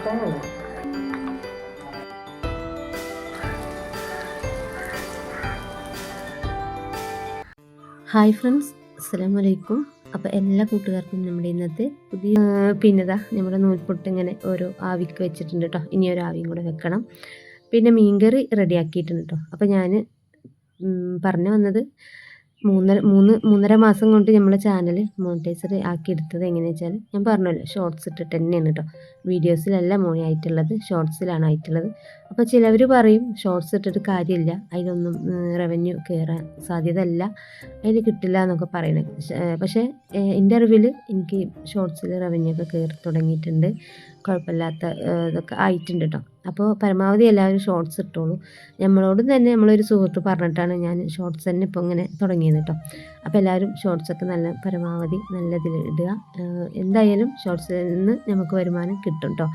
Hi friends, അസ്സലാമു അലൈക്കും. അപ്പോൾ എല്ലാ കൂട്ടുകാർക്കും നമ്മുടെ ഇന്നത്തെ പുതിയ പിന്നെതാ നമ്മുടെ നൂൽപുട്ട് ഇങ്ങനെ ഓരോ ആവിക്ക് വെച്ചിട്ടുണ്ട് കേട്ടോ. ഇനി ഒരു ആവിയും കൂടെ വെക്കണം. പിന്നെ മീൻകറി റെഡിയാക്കിയിട്ടുണ്ട് കേട്ടോ. അപ്പോൾ ഞാൻ പറഞ്ഞു വന്നത് മൂന്നര മാസം കൊണ്ട് നമ്മളെ ചാനൽ മോണിറ്റൈസർ ആക്കിയെടുത്തത് എങ്ങനെയാണെന്ന് വെച്ചാൽ ഞാൻ പറഞ്ഞല്ലോ, ഷോർട്സ് ഇട്ടിട്ട് തന്നെയാണ് കേട്ടോ. വീഡിയോസിലല്ല മോണി ആയിട്ടുള്ളത്, ഷോർട്സിലാണ് ആയിട്ടുള്ളത്. അപ്പോൾ ചിലവർ പറയും ഷോർട്സ് ഇട്ടിട്ട് കാര്യമില്ല, അതിലൊന്നും റവന്യൂ കയറാൻ സാധ്യത അല്ല, അതിൽ കിട്ടില്ല എന്നൊക്കെ പറയണേ. പക്ഷേ എൻ്റെ അറിവിൽ എനിക്ക് ഷോർട്സിൽ റവന്യൂ ഒക്കെ കയറി തുടങ്ങിയിട്ടുണ്ട്, കുഴപ്പമില്ലാത്ത ഇതൊക്കെ ആയിട്ടുണ്ട് കേട്ടോ. അപ്പോൾ പരമാവധി എല്ലാവരും ഷോർട്സ് ഇട്ടോളൂ. നമ്മളോട് തന്നെ നമ്മളൊരു സുഹൃത്ത് പറഞ്ഞിട്ടാണ് ഞാൻ ഷോർട്സ് തന്നെ ഇപ്പോൾ ഇങ്ങനെ തുടങ്ങിയത് കേട്ടോ. അപ്പോൾ എല്ലാവരും ഷോർട്സൊക്കെ പരമാവധി നല്ലതിൽ ഇടുക. എന്തായാലും ഷോർട്സിൽ നിന്ന് നമുക്ക് വരുമാനം കിട്ടും കേട്ടോ.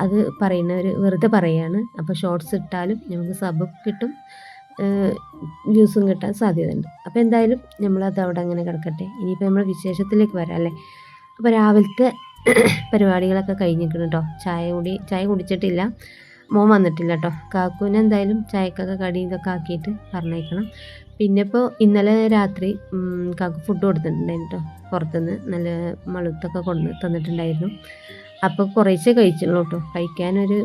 അത് പറയുന്നവർ വെറുതെ പറയുകയാണ്. അപ്പോൾ ഷോർട്സ് ഇട്ടാലും നമുക്ക് സബ് കിട്ടും, വ്യൂസും കിട്ടാൻ സാധ്യതയുണ്ട്. അപ്പോൾ എന്തായാലും നമ്മളത് അവിടെ അങ്ങനെ കിടക്കട്ടെ. ഇനിയിപ്പോൾ നമ്മൾ വിശേഷത്തിലേക്ക് വരാം അല്ലേ. അപ്പോൾ രാവിലത്തെ പരിപാടികളൊക്കെ കഴിഞ്ഞിരിക്കണം കേട്ടോ. ചായ കുടിച്ചിട്ടില്ല, മോൻ വന്നിട്ടില്ല കേട്ടോ. കാക്കൂന് എന്തായാലും ചായക്കൊക്കെ കടി ഇതൊക്കെ ആക്കിയിട്ട് പറഞ്ഞേക്കണം. പിന്നെ ഇപ്പോൾ ഇന്നലെ രാത്രി കാക്കു ഫുഡ് കൊടുത്തിട്ടുണ്ടായിരുന്നു കേട്ടോ. പുറത്തുനിന്ന് നല്ല മളുത്തൊക്കെ കൊണ്ട് തന്നിട്ടുണ്ടായിരുന്നു. അപ്പോൾ കുറേശ്ശേ കഴിച്ചുള്ളൂ കേട്ടോ. കഴിക്കാനൊരു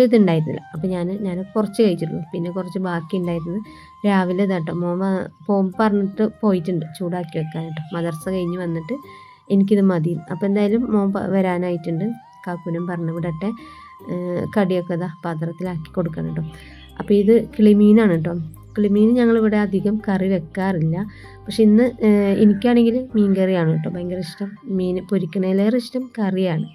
ഇതുണ്ടായിരുന്നില്ല. അപ്പോൾ ഞാൻ കുറച്ച് കഴിച്ചിട്ടുള്ളൂ. പിന്നെ കുറച്ച് ബാക്കി ഉണ്ടായിരുന്നു. രാവിലെ കേട്ടോ മോൻ പറഞ്ഞിട്ട് പോയിട്ടുണ്ട് ചൂടാക്കി വെക്കാൻ കേട്ടോ. മദർസ കഴിഞ്ഞ് വന്നിട്ട് എനിക്കിത് മതി. അപ്പോൾ എന്തായാലും മോൻ വരാനായിട്ടുണ്ട്. കാക്കുനും പറഞ്ഞു വിടട്ടെ. കടിയൊക്കെ പാത്രത്തിലാക്കി കൊടുക്കണം കേട്ടോ. അപ്പോൾ ഇത് കിളിമീനാണ് കേട്ടോ. കിളിമീൻ ഞങ്ങളിവിടെ അധികം കറി വെക്കാറില്ല. പക്ഷെ ഇന്ന് എനിക്കാണെങ്കിൽ മീൻ കറിയാണ് കേട്ടോ ഭയങ്കര ഇഷ്ടം. മീൻ പൊരിക്കണേലേറെ ഇഷ്ടം കറിയാണ്.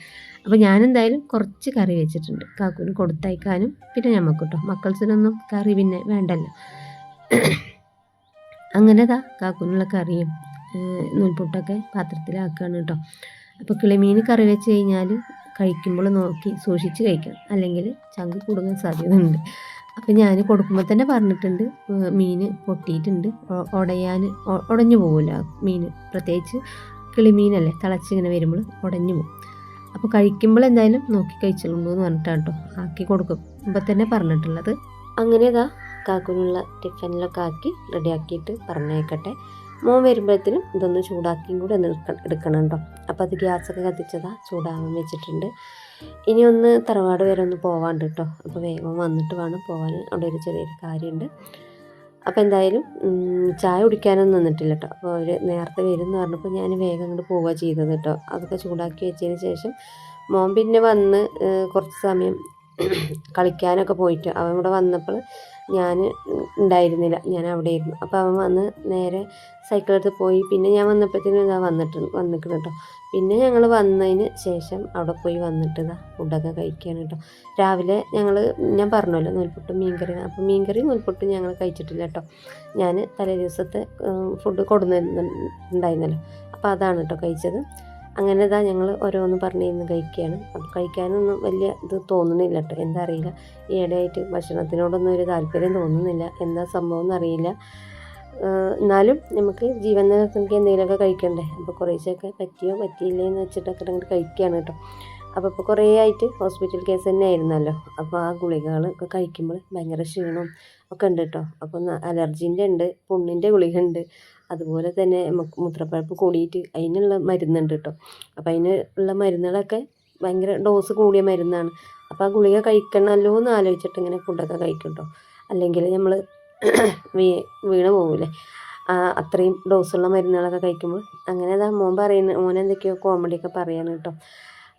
അപ്പോൾ ഞാനെന്തായാലും കുറച്ച് കറി വെച്ചിട്ടുണ്ട്, കാക്കുന് കൊടുത്തയക്കാനും പിന്നെ ഞമ്മക്ക് കേട്ടോ. മക്കൾസിനൊന്നും കറി പിന്നെ വേണ്ടല്ലോ. അങ്ങനെ കാക്കുനുള്ള കറിയും നൂൽപുട്ടൊക്കെ പാത്രത്തിലാക്കുകയാണ് കേട്ടോ. അപ്പോൾ കിളിമീൻ കറി വെച്ച് കഴിഞ്ഞാൽ കഴിക്കുമ്പോൾ നോക്കി സൂക്ഷിച്ച് കഴിക്കണം, അല്ലെങ്കിൽ ചങ്ക് കുടുങ്ങാൻ സാധ്യതയുണ്ട്. അപ്പോൾ ഞാൻ കൊടുക്കുമ്പോൾ തന്നെ പറഞ്ഞിട്ടുണ്ട്, മീൻ പൊട്ടിയിട്ടുണ്ട്, ഉടഞ്ഞു പോകില്ല മീൻ. പ്രത്യേകിച്ച് കിളിമീനല്ലേ, തിളച്ചിങ്ങനെ വരുമ്പോൾ ഉടഞ്ഞു പോകും. അപ്പോൾ കഴിക്കുമ്പോൾ എന്തായാലും നോക്കി കഴിച്ചോളൂ എന്ന് പറഞ്ഞിട്ടാണ് കേട്ടോ ആക്കി കൊടുക്കുമ്പോൾ തന്നെ പറഞ്ഞിട്ടുള്ളത്. അങ്ങനെ കാക്കുനുള്ള ടിഫിനിലൊക്കെ ആക്കി റെഡിയാക്കിയിട്ട് പറഞ്ഞേക്കട്ടെ. മോൻ വരുമ്പോഴത്തേനും ഇതൊന്ന് ചൂടാക്കിയും കൂടെ എടുക്കണം കേട്ടോ. അപ്പോൾ അത് ഗ്യാസൊക്കെ ചൂടാകാൻ വെച്ചിട്ടുണ്ട്. ഇനി ഒന്ന് തറവാട് വരെ ഒന്ന് പോവാണ്ട് കേട്ടോ. അപ്പോൾ വേഗം വന്നിട്ട് വേണം പോകാൻ, അവിടെ ഒരു ചെറിയൊരു കാര്യമുണ്ട്. അപ്പോൾ എന്തായാലും ചായ കുടിക്കാനൊന്നും നിന്നിട്ടില്ല കേട്ടോ. അപ്പോൾ അവർ നേരത്തെ വരും എന്ന് പറഞ്ഞപ്പോൾ ഞാൻ വേഗം അങ്ങോട്ട് പോവുക ചെയ്തത് കേട്ടോ. അതൊക്കെ ചൂടാക്കി വെച്ചതിന് ശേഷം മോൻ പിന്നെ വന്ന് കുറച്ച് സമയം കളിക്കാനൊക്കെ പോയിട്ട് അവൻ ഇവിടെ വന്നപ്പോൾ ഞാൻ ഉണ്ടായിരുന്നില്ല, ഞാൻ അവിടെ ആയിരുന്നു. അപ്പോൾ അവൻ വന്ന് നേരെ സൈക്കിളെടുത്ത് പോയി. പിന്നെ ഞാൻ വന്നപ്പോഴത്തേനും വന്നിക്കണം കേട്ടോ. പിന്നെ ഞങ്ങൾ വന്നതിന് ശേഷം അവിടെ പോയി വന്നിട്ട് ഫുഡൊക്കെ കഴിക്കുകയാണ് കേട്ടോ. രാവിലെ ഞാൻ പറഞ്ഞല്ലോ നൂൽപുട്ടും മീൻകറി. അപ്പോൾ മീൻകറി നൂൽപുട്ടും ഞങ്ങൾ കഴിച്ചിട്ടില്ല കേട്ടോ. ഞാൻ തലേ ദിവസത്തെ ഫുഡ് കൊടുക്കുന്നുണ്ടായിരുന്നല്ലോ, അപ്പോൾ അതാണ് കേട്ടോ കഴിച്ചത്. അങ്ങനെ ഞങ്ങൾ ഓരോന്ന് പറഞ്ഞിരുന്ന് കഴിക്കുകയാണ്. അപ്പോൾ കഴിക്കാനൊന്നും വലിയ ഇത് തോന്നുന്നില്ല കേട്ടോ. എന്താ അറിയില്ല, ഈയിടെയായിട്ട് ഭക്ഷണത്തിനോടൊന്നും ഒരു താല്പര്യം തോന്നുന്നില്ല, എന്താ സംഭവം എന്നറിയില്ല. എന്നാലും നമുക്ക് ജീവൻ നിലനിർത്തി എന്തെങ്കിലുമൊക്കെ കഴിക്കണ്ടേ. അപ്പോൾ കുറേശ്ശൊക്കെ പറ്റിയില്ലേ എന്ന് വെച്ചിട്ടൊക്കെ അങ്ങോട്ട് കഴിക്കുകയാണ് കേട്ടോ. അപ്പോൾ ഇപ്പോൾ കുറേ ആയിട്ട് ഹോസ്പിറ്റൽ കേസ് തന്നെ ആയിരുന്നല്ലോ. അപ്പോൾ ആ ഗുളികകളൊക്കെ കഴിക്കുമ്പോൾ ഭയങ്കര ക്ഷീണവും ഒക്കെ ഉണ്ട് കേട്ടോ. അപ്പോൾ അലർജീൻ്റെ ഉണ്ട്, പുണ്ണിൻ്റെ ഗുളിക ഉണ്ട്, അതുപോലെ തന്നെ മൂത്രപ്പഴുപ്പ് കൂടിയിട്ട് അതിനുള്ള മരുന്നുണ്ട് കേട്ടോ. അപ്പോൾ അതിനുള്ള മരുന്നുകളൊക്കെ ഭയങ്കര ഡോസ് കൂടിയ മരുന്നാണ്. അപ്പോൾ ആ ഗുളിക കഴിക്കണമല്ലോ എന്ന് ആലോചിച്ചിട്ട് ഇങ്ങനെ ഫുഡൊക്കെ കഴിക്കും കേട്ടോ. അല്ലെങ്കിൽ നമ്മൾ വീണ് പോകില്ലേ, അത്രയും ഡോസുള്ള മരുന്നുകളൊക്കെ കഴിക്കുമ്പോൾ. അങ്ങനെ മോൻ എന്തൊക്കെയോ കോമഡിയൊക്കെ പറയാണ് കേട്ടോ.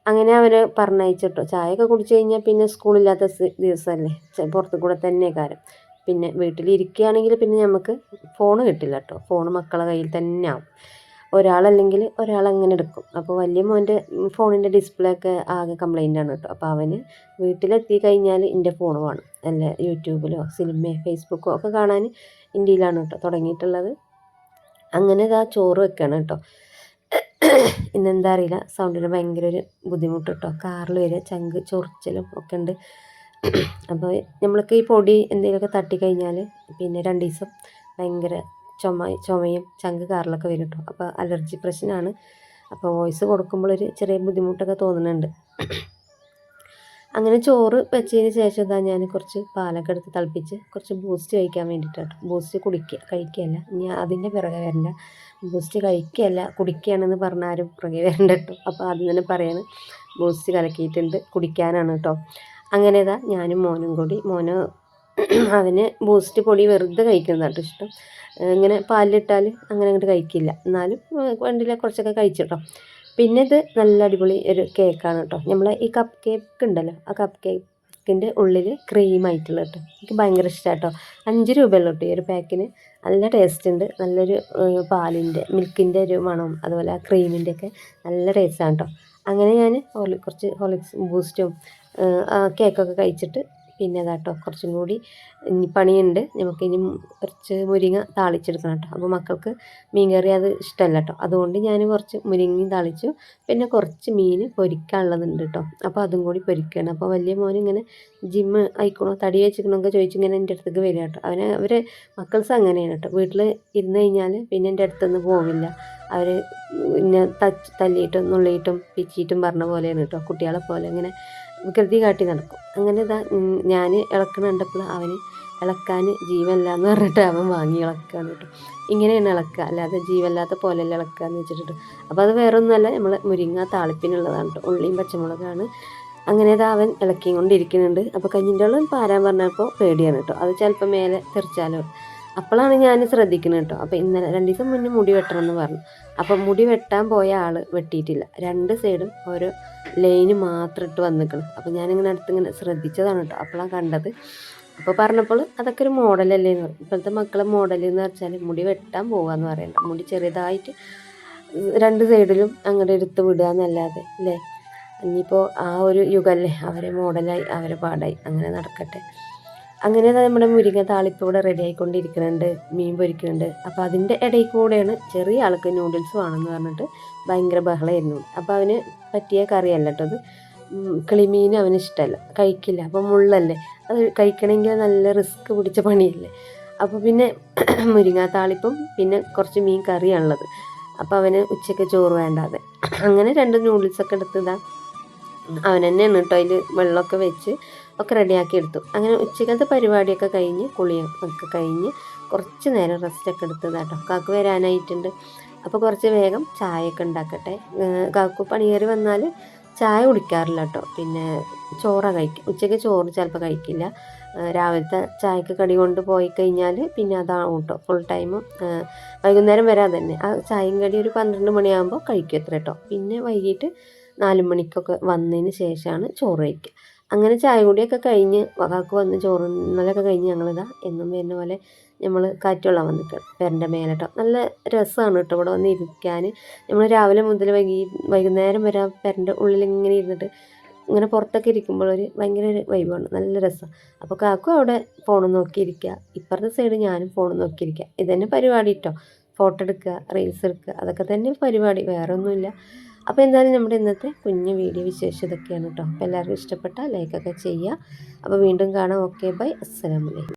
അങ്ങനെ അവർ പറഞ്ഞയച്ചിട്ടോ. ചായയൊക്കെ കുടിച്ച് കഴിഞ്ഞാൽ പിന്നെ സ്കൂളില്ലാത്ത ദിവസമല്ലേ, പുറത്തു കൂടെ തന്നെ കാര്യം. പിന്നെ വീട്ടിലിരിക്കുകയാണെങ്കിൽ പിന്നെ നമുക്ക് ഫോൺ കിട്ടില്ല കേട്ടോ. ഫോൺ മക്കളെ കയ്യിൽ തന്നെ ആവും. ഒരാളല്ലെങ്കിൽ ഒരാളങ്ങനെ എടുക്കും. അപ്പോൾ വലിയ മോൻ്റെ ഫോണിൻ്റെ ഡിസ്പ്ലേ ഒക്കെ ആകെ കംപ്ലൈൻ്റ് ആണ് കേട്ടോ. അപ്പോൾ അവന് വീട്ടിലെത്തി കഴിഞ്ഞാൽ എൻ്റെ ഫോൺ വേണം. അല്ല യൂട്യൂബിലോ സിനിമയോ ഫേസ്ബുക്കോ ഒക്കെ കാണാൻ ഇന്ത്യയിലാണ് കേട്ടോ തുടങ്ങിയിട്ടുള്ളത്. അങ്ങനെ ചോറ് വെക്കണം കേട്ടോ. ഇന്നെന്താ അറിയില്ല, സൗണ്ടിന് ഭയങ്കര ഒരു ബുദ്ധിമുട്ട് കേട്ടോ. കാറിൽ വരെ ചങ്ക് ചൊറിച്ചലും ഒക്കെ ഉണ്ട്. അപ്പോൾ നമ്മൾക്ക് ഈ പൊടി എന്തെങ്കിലുമൊക്കെ തട്ടിക്കഴിഞ്ഞാൽ പിന്നെ 2 ദിവസം ഭയങ്കര ചുമയും ചങ്ക് കാറിലൊക്കെ വരും കേട്ടോ. അപ്പോൾ അലർജി പ്രശ്നമാണ്. അപ്പോൾ വോയിസ് കൊടുക്കുമ്പോൾ ഒരു ചെറിയ ബുദ്ധിമുട്ടൊക്കെ തോന്നുന്നുണ്ട്. അങ്ങനെ ചോറ് വെച്ചതിന് ശേഷം ഇതാ ഞാൻ കുറച്ച് പാലൊക്കെ എടുത്ത് തിളപ്പിച്ച് കുറച്ച് ബൂസ്റ്റ് കഴിക്കാൻ വേണ്ടിയിട്ടാണ്. ബൂസ്റ്റ് കഴിക്കുകയല്ല, ഇനി അതിൻ്റെ പിറകെ വരണ്ട. ബൂസ്റ്റ് കഴിക്കുകയല്ല കുടിക്കുകയാണെന്ന് പറഞ്ഞാൽ ആരും പുറകെ വരണ്ട കേട്ടോ. അപ്പോൾ ആദ്യം തന്നെ പറയാണ്, ബൂസ്റ്റ് കലക്കിയിട്ടുണ്ട്, കുടിക്കാനാണ് കേട്ടോ. അങ്ങനെ ഇതാ ഞാനും മോനും കൂടി, അവന് ബൂസ്റ്റ് പൊടി വെറുതെ കഴിക്കുന്നതാട്ടോ ഇഷ്ടം. ഇങ്ങനെ പാലിലിട്ടാൽ അങ്ങനെ അങ്ങോട്ട് കഴിക്കില്ല, എന്നാലും വണ്ടിയിലെ കുറച്ചൊക്കെ കഴിച്ചിട്ടോ. പിന്നെ ഇത് നല്ല അടിപൊളി ഒരു കേക്കാണ് കേട്ടോ. നമ്മൾ ഈ കപ്പ് കേക്ക് ഉണ്ടല്ലോ, ആ കപ്പ് കേക്കിൻ്റെ ഉള്ളിൽ ക്രീമായിട്ടുള്ള കേട്ടോ. എനിക്ക് ഭയങ്കര ഇഷ്ടമാണ് കേട്ടോ. 5 രൂപയുള്ളൂ കേട്ടോ ഈ ഒരു പാക്കിന്. നല്ല ടേസ്റ്റ് ഉണ്ട്, നല്ലൊരു മിൽക്കിൻ്റെ ഒരു മണവും അതുപോലെ ആ ക്രീമിൻ്റെ ഒക്കെ നല്ല ടേസ്റ്റാണ് കേട്ടോ. അങ്ങനെ ഞാൻ കുറച്ച് ഹോർലിക്സ് ബൂസ്റ്റും കേക്കൊക്കെ കഴിച്ചിട്ട് പിന്നെ അതാട്ടോ കുറച്ചും കൂടി ഇനി പണിയുണ്ട്. നമുക്കിനി കുറച്ച് മുരിങ്ങ താളിച്ചെടുക്കണം കേട്ടോ. അപ്പോൾ മക്കൾക്ക് മീൻ കറി അത് ഇഷ്ടമല്ല കേട്ടോ, അതുകൊണ്ട് ഞാൻ കുറച്ച് മുരിങ്ങയും താളിച്ചു. പിന്നെ കുറച്ച് മീൻ പൊരിക്കാനുള്ളതുണ്ട് കേട്ടോ, അപ്പോൾ അതും കൂടി പൊരിക്കണം. അപ്പോൾ വലിയ മോനിങ്ങനെ ജിമ്മ് ആയിക്കണോ തടി വെച്ചിക്കണമൊക്കെ ചോദിച്ചിങ്ങനെ എൻ്റെ അടുത്തേക്ക് വരിക കേട്ടോ. അവർ മക്കൾസ് അങ്ങനെയാണ് കേട്ടോ, വീട്ടിൽ ഇരുന്ന് കഴിഞ്ഞാൽ പിന്നെ എൻ്റെ അടുത്തൊന്നും പോവില്ല. അവർ പിന്നെ തല്ലിയിട്ടും നുള്ളിയിട്ടും പിച്ചിയിട്ടും പറഞ്ഞ പോലെയാണ് കേട്ടോ, കുട്ടികളെ പോലെ ഇങ്ങനെ വികൃതി കാട്ടി നടക്കും. അങ്ങനെ ഇതാ ഞാൻ ഇളക്കണ കണ്ടപ്പോൾ അവന് ഇളക്കാൻ ജീവനല്ല എന്ന് പറഞ്ഞിട്ട് അവൻ വാങ്ങി ഇളക്കുകയാണ് കേട്ടോ. ഇങ്ങനെയാണ് ഇളക്കുക, അല്ലാതെ ജീവല്ലാത്ത പോലെയല്ല ഇളക്കുക എന്ന് വെച്ചിട്ട്. അപ്പോൾ അത് വേറെ ഒന്നുമല്ല, നമ്മൾ മുരിങ്ങ താളിപ്പിനുള്ളതാണ് കേട്ടോ, ഉള്ളിയും പച്ചമുളകാണ്. അങ്ങനെ ഇതാ അവൻ ഇളക്കിയും കൊണ്ടിരിക്കുന്നുണ്ട്. അപ്പോൾ കഞ്ഞിൻ്റെ വെള്ളം പാരാൻ പറഞ്ഞപ്പോൾ പേടിയാണ് കേട്ടോ, അത് ചിലപ്പോൾ മേലെ തെറിച്ചാലോ. അപ്പോഴാണ് ഞാൻ ശ്രദ്ധിക്കുന്നത് കേട്ടോ. അപ്പോൾ ഇന്നലെ 2 ദിവസം മുന്നേ മുടി വെട്ടണം എന്ന് പറഞ്ഞു. അപ്പം മുടി വെട്ടാൻ പോയ ആൾ വെട്ടിയിട്ടില്ല, 2 സൈഡും ഓരോ ലൈന് മാത്രം ഇട്ട് വന്നിക്കണം. അപ്പോൾ ഞാനിങ്ങനെ അടുത്തിങ്ങനെ ശ്രദ്ധിച്ചതാണ് കേട്ടോ, അപ്പോഴാണ് കണ്ടത്. അപ്പോൾ പറഞ്ഞപ്പോൾ അതൊക്കെ ഒരു മോഡലല്ലേ എന്ന് പറയും. ഇപ്പോഴത്തെ മക്കളെ മോഡൽ എന്ന് വെച്ചാൽ മുടി വെട്ടാൻ പോകാമെന്ന് പറയണ്ട, മുടി ചെറുതായിട്ട് 2 സൈഡിലും അങ്ങോട്ട് എടുത്ത് വിടുക എന്നല്ലാതെ അല്ലേ. ഇനിയിപ്പോൾ ആ ഒരു യുഗമല്ലേ, അവരെ മോഡലായി അവരെ പാടായി, അങ്ങനെ നടക്കട്ടെ. അങ്ങനെ നമ്മുടെ മുരിങ്ങ താളിപ്പ് ഇവിടെ റെഡി ആയിക്കൊണ്ടിരിക്കുന്നുണ്ട്, മീൻ പൊരിക്കുന്നുണ്ട്. അപ്പോൾ അതിൻ്റെ ഇടയിൽ കൂടെയാണ് ചെറിയ ആൾക്ക് നൂഡിൽസ് വേണമെന്ന് പറഞ്ഞിട്ട് ഭയങ്കര ബഹളമായിരുന്നു. അപ്പോൾ അവന് പറ്റിയ കറിയല്ല കേട്ടോ അത്. കിളിമീൻ അവന് ഇഷ്ടമല്ല, കഴിക്കില്ല. അപ്പോൾ മുള്ളല്ലേ, അത് കഴിക്കണമെങ്കിൽ നല്ല റിസ്ക് പിടിച്ച പണിയല്ലേ. അപ്പോൾ പിന്നെ മുരിങ്ങ താളിപ്പും പിന്നെ കുറച്ച് മീൻ കറിയാണുള്ളത്. അപ്പോൾ അവന് ഉച്ചയ്ക്ക് ചോറ് വേണ്ടാതെ അങ്ങനെ 2 നൂഡിൽസൊക്കെ എടുത്തതാണ് അവൻ തന്നെയാണ് കേട്ടോ. അതിൽ വെള്ളമൊക്കെ വെച്ച് ഒക്കെ റെഡിയാക്കി എടുത്തു. അങ്ങനെ ഉച്ചക്കലത്തെ പരിപാടിയൊക്കെ കഴിഞ്ഞ് കുളിയൊക്കെ കഴിഞ്ഞ് കുറച്ച് നേരം റെസ്റ്റൊക്കെ എടുത്തതാട്ടോ. കാക്കു വരാനായിട്ടുണ്ട്. അപ്പോൾ കുറച്ച് വേഗം ചായയൊക്കെ ഉണ്ടാക്കട്ടെ. കാക്കു പണിയേറി വന്നാൽ ചായ കുടിക്കാറില്ല കേട്ടോ, പിന്നെ ചോറാണ് കഴിക്കുക. ഉച്ചയ്ക്ക് ചോറ് ചിലപ്പോൾ കഴിക്കില്ല. രാവിലത്തെ ചായക്ക് കടി കൊണ്ട് പോയി കഴിഞ്ഞാൽ പിന്നെ അതാണ് കേട്ടോ ഫുൾ ടൈമും. വൈകുന്നേരം വരാതെ തന്നെ ആ ചായയും കടി ഒരു 12 മണിയാകുമ്പോൾ കഴിക്കും എത്ര കേട്ടോ. പിന്നെ വൈകിട്ട് 4 മണിക്കൊക്കെ വന്നതിന് ശേഷമാണ് ചോറ് കഴിക്കുക. അങ്ങനെ ചായ കുടിയൊക്കെ കഴിഞ്ഞ് കാക്കു വന്ന് ചോറുന്നലൊക്കെ കഴിഞ്ഞ് ഞങ്ങളിതാ എന്നും വരുന്ന പോലെ നമ്മൾ കാറ്റുകൊള്ളാൻ വന്നിട്ടുണ്ട് പേരൻ്റെ മേലെട്ടോ. നല്ല രസമാണ് കേട്ടോ ഇവിടെ വന്ന് ഇരിക്കാൻ. നമ്മൾ രാവിലെ മുതൽ വൈകുന്നേരം വരെ പേരൻ്റെ ഉള്ളിൽ ഇങ്ങനെ ഇരുന്നിട്ട് ഇങ്ങനെ പുറത്തൊക്കെ ഇരിക്കുമ്പോൾ ഭയങ്കര ഒരു വൈബാണ്, നല്ല രസമാണ്. അപ്പോൾ കാക്കു അവിടെ ഫോൺ നോക്കിയിരിക്കുക, ഇപ്പുറത്തെ സൈഡ് ഞാനും ഫോൺ നോക്കിയിരിക്കുക. ഇതന്നെ പരിപാടി കേട്ടോ, ഫോട്ടോ എടുക്കുക, റീൽസ് എടുക്കുക, അതൊക്കെ തന്നെ പരിപാടി, വേറെ ഒന്നുമില്ല. അപ്പോൾ എന്തായാലും നമ്മുടെ ഇന്നത്തെ കുഞ്ഞു വീഡിയോ വിശേഷം ഇതൊക്കെയാണ് കേട്ടോ. അപ്പോൾ എല്ലാവർക്കും ഇഷ്ടപ്പെട്ടാൽ ലൈക്കൊക്കെ ചെയ്യുക. അപ്പോൾ വീണ്ടും കാണാം. ഓക്കെ, ബൈ, അസ്സലാമു അലൈക്കും.